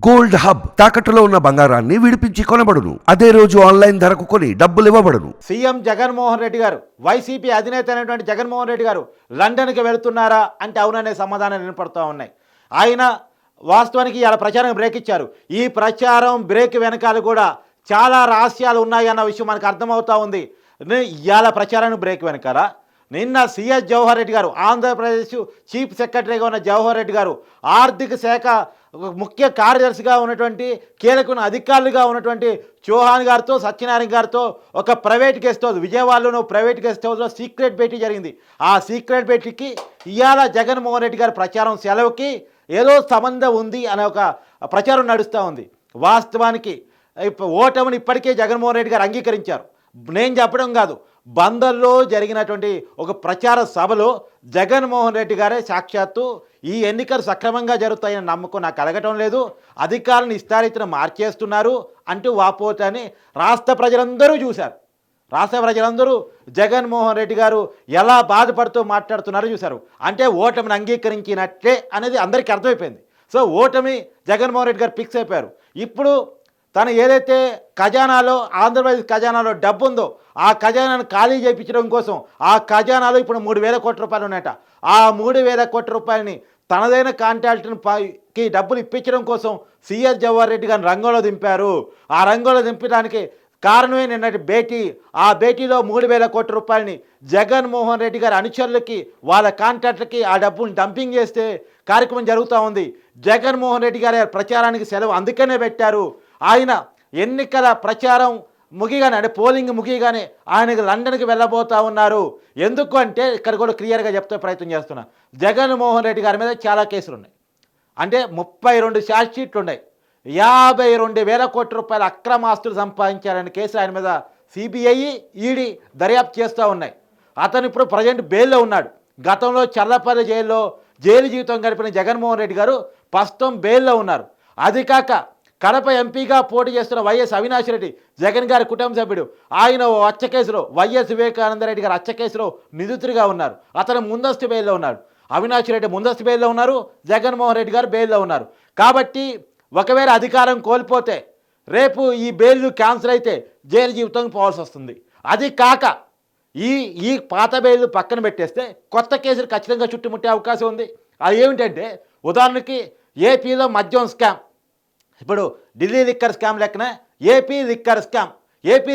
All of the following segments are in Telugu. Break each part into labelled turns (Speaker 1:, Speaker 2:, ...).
Speaker 1: గోల్డ్ హబ్ తాకట్టులో ఉన్న బంగారాన్ని విడిపించి కొనబడును. అదే రోజు ఆన్లైన్ ధరకు కొని డబ్బులు ఇవ్వబడును.
Speaker 2: సీఎం జగన్మోహన్ రెడ్డి గారు, వైసీపీ అధినేత అయినటువంటి జగన్మోహన్ రెడ్డి గారు లండన్కి వెళుతున్నారా అంటే అవుననే సమాధానాలు వినపడుతూ ఉన్నాయి. ఆయన వాస్తవానికి ఇలా ప్రచారం బ్రేక్ ఇచ్చారు. ఈ ప్రచారం బ్రేక్ వెనకాల కూడా చాలా రహస్యాలు ఉన్నాయి అన్న విషయం మనకు అర్థమవుతూ ఉంది. ఇవాళ ప్రచారానికి బ్రేక్ వెనకాల నిన్న సిఎస్ జవహర్ రెడ్డి గారు, ఆంధ్రప్రదేశ్ చీఫ్ సెక్రటరీగా ఉన్న జవహర్ రెడ్డి గారు, ఆర్థిక శాఖ ముఖ్య కార్యదర్శిగా ఉన్నటువంటి కీలకమైన అధికారులుగా ఉన్నటువంటి చౌహాన్ గారితో, సత్యనారాయణ గారితో ఒక ప్రైవేట్ గెస్ట్ హౌస్, విజయవాడలోని ప్రైవేట్ గెస్ట్ హౌస్లో సీక్రెట్ భేటీ జరిగింది. ఆ సీక్రెట్ భేటీకి ఇవాళ జగన్మోహన్ రెడ్డి గారి ప్రచారం సెలవుకి ఏదో సంబంధం ఉంది అనే ఒక ప్రచారం నడుస్తూ ఉంది. వాస్తవానికి ఓటమిని ఇప్పటికే జగన్మోహన్ రెడ్డి గారు అంగీకరించారు. నేను చెప్పడం కాదు, బందర్లో జరిగినటువంటి ఒక ప్రచార సభలో జగన్మోహన్ రెడ్డి గారే సాక్షాత్తు ఈ ఎన్నికలు సక్రమంగా జరుగుతాయని నమ్మకం నాకు కలగటం లేదు, అధికారులను ఇష్టారీతిన మార్చేస్తున్నారు అంటూ వాపోతని రాష్ట్ర ప్రజలందరూ చూశారు. రాష్ట్ర ప్రజలందరూ జగన్మోహన్ రెడ్డి గారు ఎలా బాధపడుతూ మాట్లాడుతున్నారో చూశారు. అంటే ఓటమిని అంగీకరించినట్లే అనేది అందరికీ అర్థమైపోయింది. సో ఓటమి జగన్మోహన్ రెడ్డి గారు ఫిక్స్ అయిపోయారు. ఇప్పుడు తను ఏదైతే ఖజానాలో, ఆంధ్రప్రదేశ్ ఖజానాలో డబ్బు ఉందో ఆ ఖజానాను ఖాళీ చేయించడం కోసం ఆ ఖజానాలో ఇప్పుడు 3,000 కోట్ల రూపాయలు ఉన్నాయట. ఆ 3,000 కోట్ల రూపాయలని తనదైన కాంట్రాక్ట్కి డబ్బులు ఇప్పించడం కోసం సిఎస్ జవహర్ రెడ్డి గారిని రంగంలో దింపారు. ఆ రంగంలో దింపడానికి కారణమే నిన్నటి భేటీ. ఆ భేటీలో 3,000 కోట్ల రూపాయలని జగన్మోహన్ రెడ్డి గారి అనుచరులకి, వాళ్ళ కాంట్రాక్టులకి ఆ డబ్బును డంపింగ్ చేస్తే కార్యక్రమం జరుగుతూ ఉంది. జగన్మోహన్ రెడ్డి గారి ప్రచారానికి సెలవు అందుకనే పెట్టారు. ఆయన ఎన్నికల ప్రచారం ముగిగానే, అంటే పోలింగ్ ముగిగానే ఆయనకు లండన్కి వెళ్ళబోతూ ఉన్నారు. ఎందుకు అంటే ఇక్కడ కూడా క్లియర్గా చెప్తే ప్రయత్నం చేస్తున్నా. జగన్మోహన్ రెడ్డి గారి మీద చాలా కేసులు ఉన్నాయి. అంటే 32 ఛార్జ్ షీట్లు ఉన్నాయి. 52,000 కోట్ల రూపాయల అక్రమాస్తులు సంపాదించారనే కేసు ఆయన మీద సిబిఐ, ఈడీ దర్యాప్తు చేస్తూ ఉన్నాయి. అతను ఇప్పుడు ప్రజెంట్ బెయిల్లో ఉన్నాడు. గతంలో చల్లపల్లి జైల్లో జైలు జీవితం గడిపిన జగన్మోహన్ రెడ్డి గారు ప్రస్తుతం బెయిల్లో ఉన్నారు. అది కాక కడప ఎంపీగా పోటీ చేస్తున్న వైఎస్ అవినాష్ రెడ్డి, జగన్ గారి కుటుంబ సభ్యుడు, ఆయన హత్య కేసులో, వైఎస్ వివేకానందరెడ్డి గారి హత్య కేసులో నిందితుడిగా ఉన్నారు. అతను ముందస్తు బెయిల్లో ఉన్నాడు. అవినాష్ రెడ్డి ముందస్తు బెయిల్లో ఉన్నారు, జగన్మోహన్ రెడ్డి గారు బెయిల్లో ఉన్నారు. కాబట్టి ఒకవేళ అధికారం కోల్పోతే రేపు ఈ బెయిల్ క్యాన్సిల్ అయితే జైలు జీవితం పోవాల్సి వస్తుంది. అది కాక ఈ పాత బెయిల్ పక్కన పెట్టేస్తే కొత్త కేసులు ఖచ్చితంగా చుట్టుముట్టే అవకాశం ఉంది. అది ఏమిటంటే ఉదాహరణకి ఏపీలో మద్యం స్కామ్, ఇప్పుడు ఢిల్లీ లిక్కర్ స్కామ్ లెక్కన ఏపీ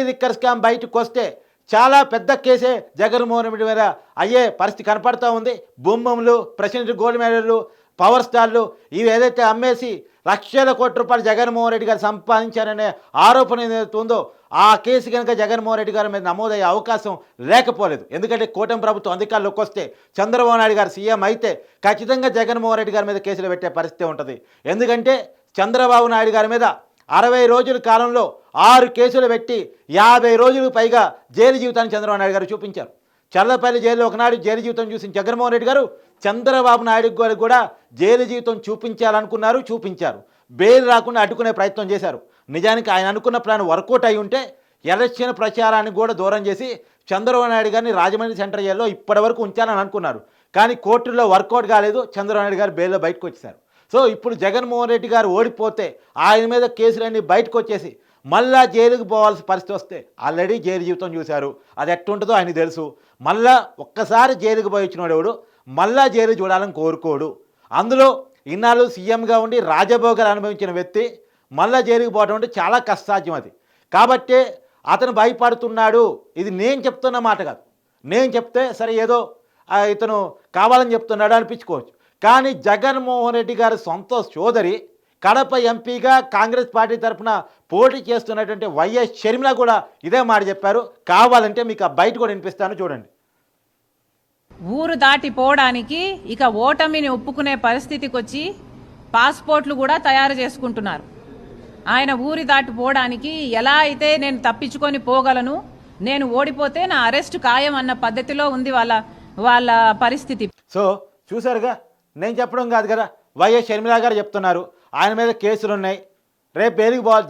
Speaker 2: లిక్కర్ స్కామ్ బయటకు వస్తే చాలా పెద్ద కేసే జగన్మోహన్ రెడ్డి మీద అయ్యే పరిస్థితి కనపడుతూ ఉంది. భూములు, ప్రెసిడెంట్ గోల్డ్ మెడల్లు, పవర్ స్టార్లు ఇవి ఏదైతే అమ్మేసి లక్షల కోట్ల రూపాయలు జగన్మోహన్ రెడ్డి గారు సంపాదించారనే ఆరోపణ ఏదైతే ఉందో ఆ కేసు కనుక జగన్మోహన్ రెడ్డి గారి మీద నమోదయ్యే అవకాశం లేకపోలేదు. ఎందుకంటే కూటమి ప్రభుత్వం అధికారంలోకి వస్తే, చంద్రబాబు నాయుడు గారు సీఎం అయితే ఖచ్చితంగా జగన్మోహన్ రెడ్డి గారి మీద కేసులు పెట్టే పరిస్థితి ఉంటుంది. ఎందుకంటే చంద్రబాబు నాయుడు గారి మీద 60 రోజుల కాలంలో 6 కేసులు పెట్టి 50 రోజులకు పైగా జైలు జీవితాన్ని చంద్రబాబు నాయుడు గారు చూపించారు. చల్లపల్లి జైల్లో ఒకనాడు జైలు జీవితం చూసిన జగన్మోహన్ రెడ్డి గారు చంద్రబాబు నాయుడు గారు కూడా జైలు జీవితం చూపించారు. బెయిల్ రాకుండా అడ్డుకునే ప్రయత్నం చేశారు. నిజానికి ఆయన అనుకున్న ప్లాన్ వర్కౌట్ అయి ఉంటే ఎలక్షన్ ప్రచారాన్ని కూడా దూరం చేసి చంద్రబాబు నాయుడు గారిని రాజమండ్రి సెంట్రల్ జైల్లో ఇప్పటి వరకు ఉంచాలని అనుకున్నారు. కానీ కోర్టులో వర్కౌట్ కాలేదు. చంద్రబాబు నాయుడు గారు బెయిల్లో బయటకు వచ్చేశారు. సో ఇప్పుడు జగన్మోహన్ రెడ్డి గారు ఓడిపోతే ఆయన మీద కేసులన్నీ బయటకు వచ్చేసి మళ్ళా జైలుకు పోవాల్సిన పరిస్థితి వస్తే, ఆల్రెడీ జైలు జీవితం చూశారు, అది ఎట్టుంటుందో ఆయనకు తెలుసు. మళ్ళా ఒక్కసారి జైలుకు పోయి వచ్చినవాడు ఎవడు మళ్ళా జైలు చూడాలని కోరుకోడు. అందులో ఇన్నాళ్ళు సీఎంగా ఉండి రాజభోగాలు అనుభవించిన వ్యక్తి మళ్ళా జైలుకు పోవడం అంటే చాలా కష్టసాధ్యం అది. కాబట్టే అతను భయపడుతున్నాడు. ఇది నేను చెప్తున్న మాట కాదు. నేను చెప్తే సరే ఏదో ఇతను కావాలని చెప్తున్నాడు అనిపించుకోవచ్చు. కానీ జగన్మోహన్ రెడ్డి గారి సొంత సోదరి, కడప ఎంపీగా కాంగ్రెస్ పార్టీ తరఫున పోటీ చేస్తున్నటువంటి వైఎస్ షర్మిల కూడా ఇదే మాట చెప్పారు. కావాలంటే మీకు ఆ బయట కూడా వినిపిస్తాను, చూడండి.
Speaker 3: ఊరు దాటిపోవడానికి ఇక ఓటమిని ఒప్పుకునే పరిస్థితికి వచ్చి పాస్పోర్ట్లు కూడా తయారు చేసుకుంటున్నారు. ఆయన ఊరి దాటిపోవడానికి ఎలా అయితే నేను తప్పించుకొని పోగలను, నేను ఓడిపోతే నా అరెస్ట్ ఖాయం అన్న పద్ధతిలో ఉంది వాళ్ళ పరిస్థితి.
Speaker 2: సో చూసారుగా, నేను చెప్పడం కాదు కదా, వైఎస్ షర్మిల గారు చెప్తున్నారు. ఆయన మీద కేసులు ఉన్నాయి, రేపు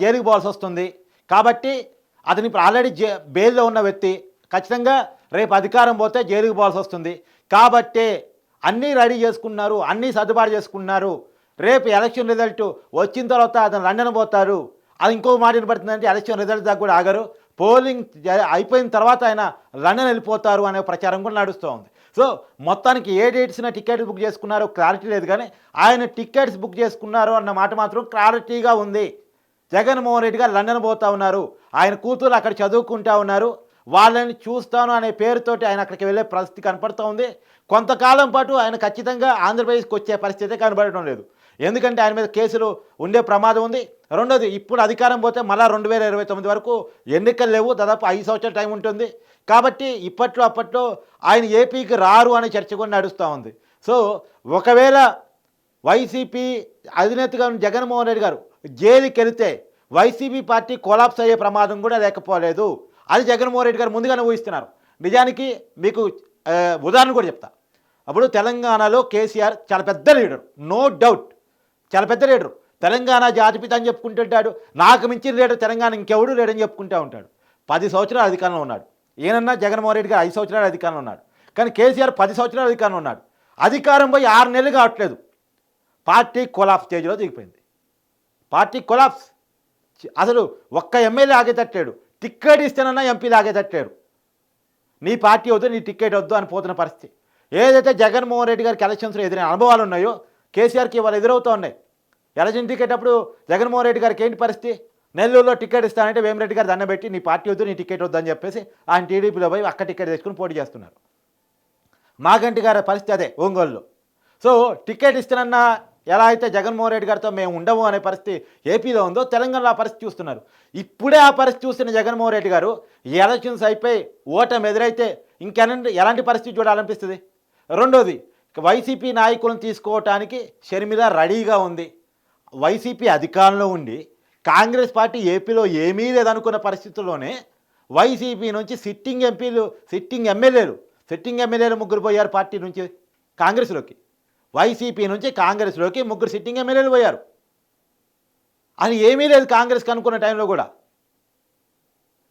Speaker 2: జైలుకి పోవాల్సి వస్తుంది. కాబట్టి అతని ఇప్పుడు ఆల్రెడీ బెయిల్లో ఉన్న వ్యక్తి ఖచ్చితంగా రేపు అధికారం పోతే జైలుకి పోవాల్సి వస్తుంది. కాబట్టే అన్నీ రెడీ చేసుకున్నారు, అన్నీ సర్దుబాటు చేసుకున్నారు. రేపు ఎలక్షన్ రిజల్ట్ వచ్చిన తర్వాత అతను లండన్ పోతారు. అది ఇంకో మాట వినపడుతుందంటే ఎలక్షన్ రిజల్ట్ దాకా కూడా ఆగరు, పోలింగ్ అయిపోయిన తర్వాత ఆయన లండన్ వెళ్ళిపోతారు అనే ప్రచారం కూడా నడుస్తూ ఉంది. సో మొత్తానికి ఏ డేట్స్న టికెట్ బుక్ చేసుకున్నారో క్లారిటీ లేదు, కానీ ఆయన టికెట్స్ బుక్ చేసుకున్నారు అన్న మాట మాత్రం క్లారిటీగా ఉంది. జగన్మోహన్ రెడ్డి గారు లండన్ పోతూ ఉన్నారు, ఆయన కూతురు అక్కడ చదువుకుంటూ ఉన్నారు, వాళ్ళని చూస్తాను అనే పేరుతోటి ఆయన అక్కడికి వెళ్ళే పరిస్థితి కనపడుతూ ఉంది. కొంతకాలం పాటు ఆయన ఖచ్చితంగా ఆంధ్రప్రదేశ్కి వచ్చే పరిస్థితి కనబడటం లేదు, ఎందుకంటే ఆయన మీద కేసులు ఉండే ప్రమాదం ఉంది. రెండోది, ఇప్పుడు అధికారం పోతే మళ్ళీ 2029 వరకు ఎన్నికలు లేవు, దాదాపు 5 సంవత్సరాల టైం ఉంటుంది. కాబట్టి అప్పట్లో ఆయన ఏపీకి రారు అనే చర్చ కూడా నడుస్తూ ఉంది. సో ఒకవేళ వైసీపీ అధినేతగా ఉన్న జగన్మోహన్ రెడ్డి గారు జైలుకి వెళితే వైసీపీ పార్టీ కొలాప్స్ అయ్యే ప్రమాదం కూడా లేకపోలేదు. అది జగన్మోహన్ రెడ్డి గారు ముందుగానే ఊహిస్తున్నారు. నిజానికి మీకు ఉదాహరణ కూడా చెప్తా. అప్పుడు తెలంగాణలో కేసీఆర్ చాలా పెద్ద లీడర్, నో డౌట్ చాలా పెద్ద లీడరు, తెలంగాణ జాతిపిత అని చెప్పుకుంటుంటాడు, నాకు మించిన లీడర్ తెలంగాణ ఇంకెవడు లేడని చెప్పుకుంటూ ఉంటాడు. 10 సంవత్సరాలు అధికారంలో ఉన్నాడు. ఈయనన్నా జగన్మోహన్ రెడ్డి గారు 5 సంవత్సరాలు అధికారంలో ఉన్నాడు, కానీ కేసీఆర్ 10 సంవత్సరాలు అధికారంలో ఉన్నాడు. అధికారం పోయి 6 నెలలు కావట్లేదు, పార్టీ కొలాప్స్ స్టేజ్లో దిగిపోయింది. Party collapse. అసలు ఒక్క ఎమ్మెల్యే ఆగేటట్లేడు, టిక్కెట్ ఇస్తేనన్నా ఎంపీలు ఆగేటట్లేడు. నీ పార్టీ వద్దు, నీ టిక్కెట్ వద్దు అని పోతున్న పరిస్థితి. ఏదైతే జగన్మోహన్ రెడ్డి గారికి ఎలక్షన్స్లో ఎదురైన అనుభవాలు ఉన్నాయో కేసీఆర్కి ఇవాళ ఎదురవుతూ ఉన్నాయి. ఎలక్షన్ టికెట్ అప్పుడు జగన్మోహన్ రెడ్డి గారికి ఏంటి పరిస్థితి? నెల్లూరులో టికెట్ ఇస్తానంటే వేమిరెడ్డి గారు దండం పెట్టి నీ పార్టీ వద్దు, నీ టికెట్ వద్దు అని చెప్పేసి ఆయన టీడీపీలో పోయి అక్క టికెట్ తెచ్చుకుని పోటీ చేస్తున్నారు. మాగంటి గారి పరిస్థితి అదే ఒంగోలులో. సో టికెట్ ఇస్తానన్నా ఎలా అయితే జగన్మోహన్ రెడ్డి గారితో మేము ఉండము అనే పరిస్థితి ఏపీలో ఉందో, తెలంగాణలో ఆ పరిస్థితి చూస్తున్నారు. ఇప్పుడే ఆ పరిస్థితి చూస్తున్న జగన్మోహన్ రెడ్డి గారు ఎలక్షన్స్ అయిపోయి ఓటమి ఎదురైతే ఎలాంటి పరిస్థితి చూడాలనిపిస్తుంది? రెండోది, వైసీపీ నాయకులను తీసుకోవటానికి షర్మిల రెడీగా ఉంది. వైసీపీ అధికారంలో ఉండి కాంగ్రెస్ పార్టీ ఏపీలో ఏమీ లేదనుకున్న పరిస్థితుల్లోనే వైసీపీ నుంచి సిట్టింగ్ ఎమ్మెల్యేలు 3 పోయారు పార్టీ నుంచి కాంగ్రెస్లోకి. వైసీపీ నుంచి కాంగ్రెస్లోకి 3 సిట్టింగ్ ఎమ్మెల్యేలు పోయారు. అది ఏమీ లేదు కాంగ్రెస్కి అనుకున్న టైంలో కూడా.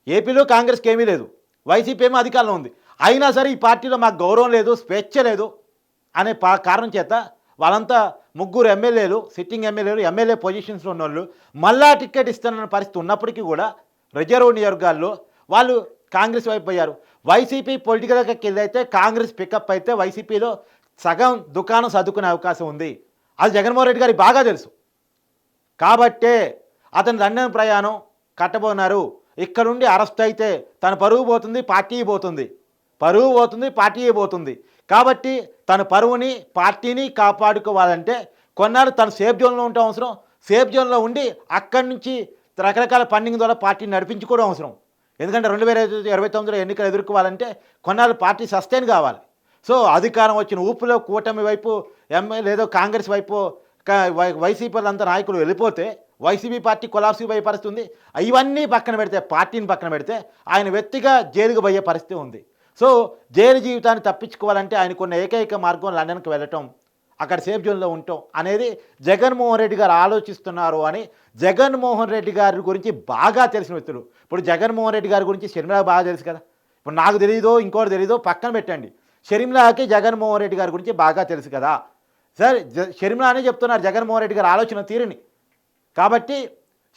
Speaker 2: ఏపీలో కాంగ్రెస్కి ఏమీ లేదు, వైసీపీ ఏమో అధికారంలో ఉంది. అయినా సరే ఈ పార్టీలో మాకు గౌరవం లేదు, స్వేచ్ఛ లేదు అనే కారణం చేత వాళ్ళంతా 3 ఎమ్మెల్యేలు, సిట్టింగ్ ఎమ్మెల్యేలు, ఎమ్మెల్యే పొజిషన్స్లో ఉన్న వాళ్ళు మళ్ళా టికెట్ ఇస్తున్న పరిస్థితి ఉన్నప్పటికీ కూడా రిజర్వ్ నియోజకవర్గాల్లో వాళ్ళు కాంగ్రెస్ వైపు పోయారు. వైసీపీ పొలిటికల్గా కిందైతే కాంగ్రెస్ పికప్ అయితే వైసీపీలో సగం దుకాణం సర్దుకునే అవకాశం ఉంది. అది జగన్మోహన్ రెడ్డి గారికి బాగా తెలుసు. కాబట్టే అతను లండన్ ప్రయాణం కట్టబోన్నారు. ఇక్కడ నుండి అరెస్ట్ అయితే తన పరువు పోతుంది, పార్టీ పోతుంది. కాబట్టి తన పరువుని, పార్టీని కాపాడుకోవాలంటే కొన్నాళ్ళు తను సేఫ్ జోన్లో ఉండటం అవసరం. సేఫ్ జోన్లో ఉండి అక్కడి నుంచి రకరకాల ఫండింగ్ ద్వారా పార్టీని నడిపించుకోవడం అవసరం. ఎందుకంటే 2029లో ఎన్నికలు ఎదుర్కోవాలంటే కొన్నాళ్ళు పార్టీ సస్టైన్ కావాలి. సో అధికారం వచ్చిన ఊపులో కూటమి వైపు లేదో కాంగ్రెస్ వైపు వైసీపీ అంతా నాయకులు వెళ్ళిపోతే వైసీపీ పార్టీ కొలాప్స్ పోయే పరిస్థితి ఉంది. ఇవన్నీ పక్కన పెడితే, పార్టీని పక్కన పెడితే ఆయన వ్యక్తిగా జైలుకు పోయే పరిస్థితి ఉంది. సో జైలు జీవితాన్ని తప్పించుకోవాలంటే ఆయనకున్న ఏకైక మార్గం లండన్కి వెళ్ళటం, అక్కడ సేఫ్ జోన్లో ఉండటం అనేది జగన్మోహన్ రెడ్డి గారు ఆలోచిస్తున్నారు అని జగన్మోహన్ రెడ్డి గారి గురించి బాగా తెలిసిన వ్యక్తులు. ఇప్పుడు జగన్మోహన్ రెడ్డి గారి గురించి షర్మిల బాగా తెలుసు కదా. ఇప్పుడు నాకు తెలియదో ఇంకోటి తెలియదో పక్కన పెట్టండి, షర్మిలకి జగన్మోహన్ రెడ్డి గారి గురించి బాగా తెలుసు కదా. సరే, షర్మిల అనే చెప్తున్నారు జగన్మోహన్ రెడ్డి గారి ఆలోచన తీరుని. కాబట్టి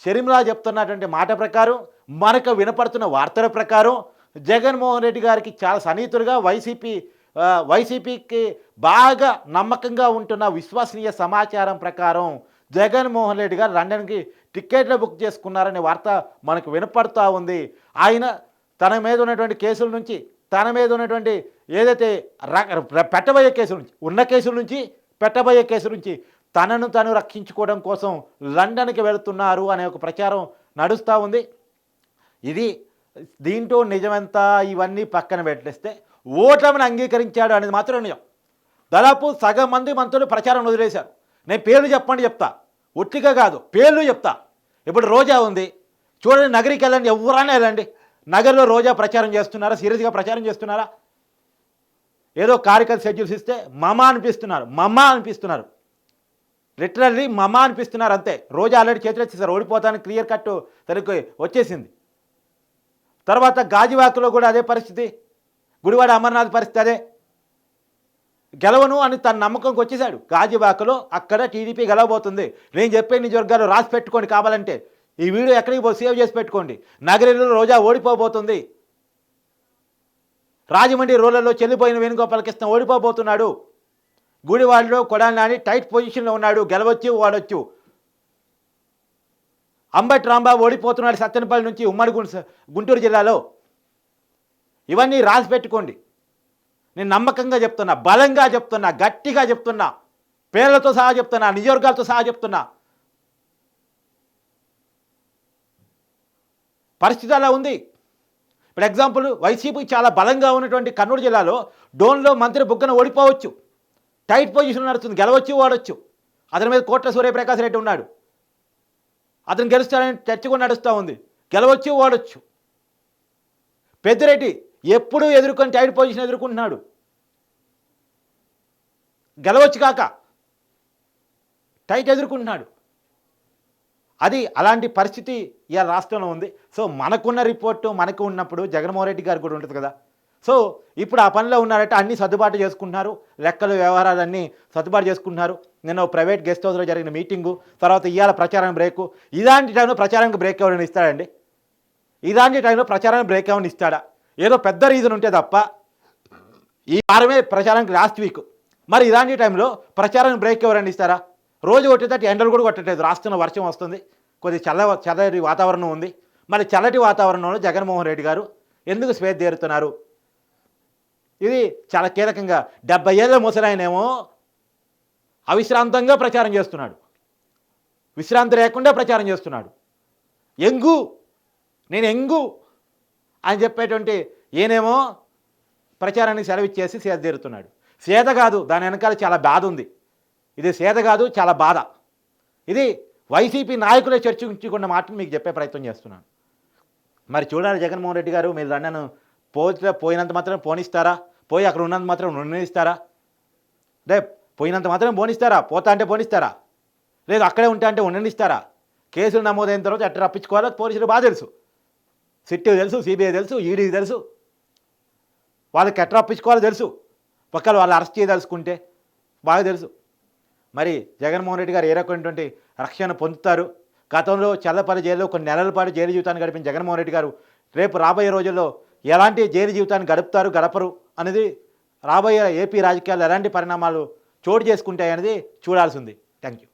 Speaker 2: షర్మిల చెప్తున్నటువంటి మాట ప్రకారం, మనకు వినపడుతున్న వార్తల ప్రకారం జగన్మోహన్ రెడ్డి గారికి చాలా సన్నిహితులుగా వైసీపీకి బాగా నమ్మకంగా ఉంటున్న విశ్వసనీయ సమాచారం ప్రకారం జగన్మోహన్ రెడ్డి గారు లండన్కి టికెట్లు బుక్ చేసుకున్నారనే వార్త మనకు వినపడుతూ ఉంది. ఆయన తన మీద ఉన్నటువంటి కేసుల నుంచి, తన మీద ఉన్నటువంటి ఏదైతే పెట్టబోయే కేసుల నుంచి తనను తను రక్షించుకోవడం కోసం లండన్కి వెళుతున్నారు అనే ఒక ప్రచారం నడుస్తూ ఉంది. దీంట్లో నిజమంతా ఇవన్నీ పక్కన పెట్టేస్తే ఓటమిని అంగీకరించాడు అనేది మాత్రం నిజం. దాదాపు సగం మంది మంత్రులు ప్రచారం వదిలేశారు. నేను పేర్లు చెప్తా, ఒట్టిగా కాదు, పేర్లు చెప్తా. ఇప్పుడు రోజా ఉంది చూడండి, నగరికి వెళ్ళండి, ఎవరైనా వెళ్ళండి, నగర్లో రోజా ప్రచారం చేస్తున్నారా? సీరియస్గా ప్రచారం చేస్తున్నారా? ఏదో కార్యకర్త షెడ్యూల్స్ ఇస్తే మమా అనిపిస్తున్నారు, లిటరల్లీ మమా అనిపిస్తున్నారు అంతే. రోజా ఆల్రెడీ చేతులు వచ్చేసారు, ఓడిపోతానికి క్లియర్ కట్ తనకు వచ్చేసింది. తర్వాత గాజువాకలో కూడా అదే పరిస్థితి, గుడివాడ అమర్నాథ్ పరిస్థితి అదే. గెలవను అని తన నమ్మకంకి వచ్చేసాడు. గాజువాకలో అక్కడ టీడీపీ గెలవబోతుంది. నేను చెప్పే నియోజకవర్గాలు రాసి పెట్టుకోండి, కావాలంటే ఈ వీడియో ఎక్కడికి సేవ్ చేసి పెట్టుకోండి. నగరిలో రోజా ఓడిపోబోతుంది. రాజమండ్రి రూరల్లో చెల్లిపోయిన వేణుగోపాలకృష్ణ ఓడిపోబోతున్నాడు. గుడివాడలో కొడాలి నాని టైట్ పొజిషన్లో ఉన్నాడు, గెలవచ్చు వాడొచ్చు. అంబటి రాంబాబు ఓడిపోతున్నాడు సత్తెనపల్లి నుంచి ఉమ్మడి గుంటూరు జిల్లాలో. ఇవన్నీ రాసి పెట్టుకోండి. నేను నమ్మకంగా చెప్తున్నా, బలంగా చెప్తున్నా, గట్టిగా చెప్తున్నా, పేర్లతో సహా చెప్తున్నా, నియోజకవర్గాలతో సహా చెప్తున్నా. పరిస్థితి అలా ఉంది. ఇప్పుడు ఎగ్జాంపుల్ వైసీపీ చాలా బలంగా ఉన్నటువంటి కర్నూలు జిల్లాలో డోన్లో మంత్రి బుగ్గన ఓడిపోవచ్చు. టైట్ పొజిషన్ నడుస్తుంది, గెలవచ్చు వాడొచ్చు. అతని మీద కోట్ల సూర్యప్రకాశ్ రెడ్డి ఉన్నాడు. అతను గెలుస్తాడని చర్చ కూడా నడుస్తూ ఉంది. గెలవచ్చు వాడొచ్చు. పెద్దిరెడ్డి ఎప్పుడూ ఎదుర్కొని టైట్ పొజిషన్ ఎదుర్కొంటున్నాడు, గెలవచ్చు కాక టైట్ ఎదుర్కొంటున్నాడు. అది అలాంటి పరిస్థితి ఇవాళ రాష్ట్రంలో ఉంది. సో మనకున్న రిపోర్టు మనకు ఉన్నప్పుడు జగన్మోహన్ రెడ్డి గారు కూడా ఉంటుంది కదా. సో ఇప్పుడు ఆ పనిలో ఉన్నారంటే అన్నీ సర్దుబాటు చేసుకుంటున్నారు, లెక్కలు వ్యవహారాలన్నీ సర్దుబాటు చేసుకుంటున్నారు. నిన్న ప్రైవేట్ గెస్ట్ హౌస్లో జరిగిన మీటింగు, తర్వాత ఇవాళ ప్రచారం బ్రేకు. ఇలాంటి టైంలో ప్రచారానికి బ్రేక్ ఎవరైనా ఇస్తాడండి? ఇలాంటి టైంలో ప్రచారానికి బ్రేక్ ఏమైనా ఇస్తాడా? ఏదో పెద్ద రీజన్ ఉంటే తప్ప. ఈ వారమే ప్రచారానికి లాస్ట్ వీక్, మరి ఇలాంటి టైంలో ప్రచారానికి బ్రేక్ ఎవరైనా ఇస్తారా? రోజు కొట్టేటట్టు ఎండలు కూడా కొట్టట్లేదు. రాష్ట్రంలో వర్షం వస్తుంది, కొద్ది చల్లటి వాతావరణం ఉంది. మరి చల్లటి వాతావరణంలో జగన్మోహన్ రెడ్డి గారు ఎందుకు స్వేచ్ఛ తీరుతున్నారు? ఇది చాలా కీలకంగా. 70 ఏళ్ళ ముసలాయనేమో అవిశ్రాంతంగా ప్రచారం చేస్తున్నాడు, విశ్రాంతి లేకుండా ప్రచారం చేస్తున్నాడు. నేను ఎంగు అని చెప్పేటువంటి ఈయనేమో ప్రచారాన్ని సెలవిచ్చేసి సేద తీరుతున్నాడు. సేద కాదు, దాని వెనకాల చాలా బాధ ఉంది. ఇది సేద కాదు, చాలా బాధ. ఇది వైసీపీ నాయకులే చర్చించుకున్న మాటను మీకు చెప్పే ప్రయత్నం చేస్తున్నాను. మరి చూడాలి జగన్మోహన్ రెడ్డి గారు, మీరు రండను పోయినంత మాత్రం పోనిస్తారా? పోయి అక్కడ ఉన్నంత మాత్రం నిర్ణయిస్తారా? రేపు పోయినంత మాత్రం పోనిస్తారా? పోతా అంటే పోనిస్తారా? లేదు అక్కడే ఉంటా అంటే ఉండనిస్తారా? కేసులు నమోదైన తర్వాత ఎట్లా రప్పించుకోవాలో పోలీసులు బాగా తెలుసు. సిట్టు తెలుసు, సిబిఐ తెలుసు, ఈడీకి తెలుసు. వాళ్ళకి ఎట్లా రప్పించుకోవాలో తెలుసు. పక్కన వాళ్ళు అరెస్ట్ చేయదలుచుకుంటే బాగా తెలుసు. మరి జగన్మోహన్ రెడ్డి గారు ఏ రకమైనటువంటి రక్షణ పొందుతారు? గతంలో చల్లపల్లి జైల్లో కొన్ని నెలల పాటు జైలు జీవితాన్ని గడిపిన జగన్మోహన్ రెడ్డి గారు రేపు రాబోయే రోజుల్లో ఎలాంటి జైలు జీవితాన్ని గడుపుతారు, గడపరు అనేది రాబోయే ఏపీ రాజకీయాల్లో ఎలాంటి పరిణామాలు చోటు చేసుకుంటాయనేది చూడాల్సి ఉంది. Thank you.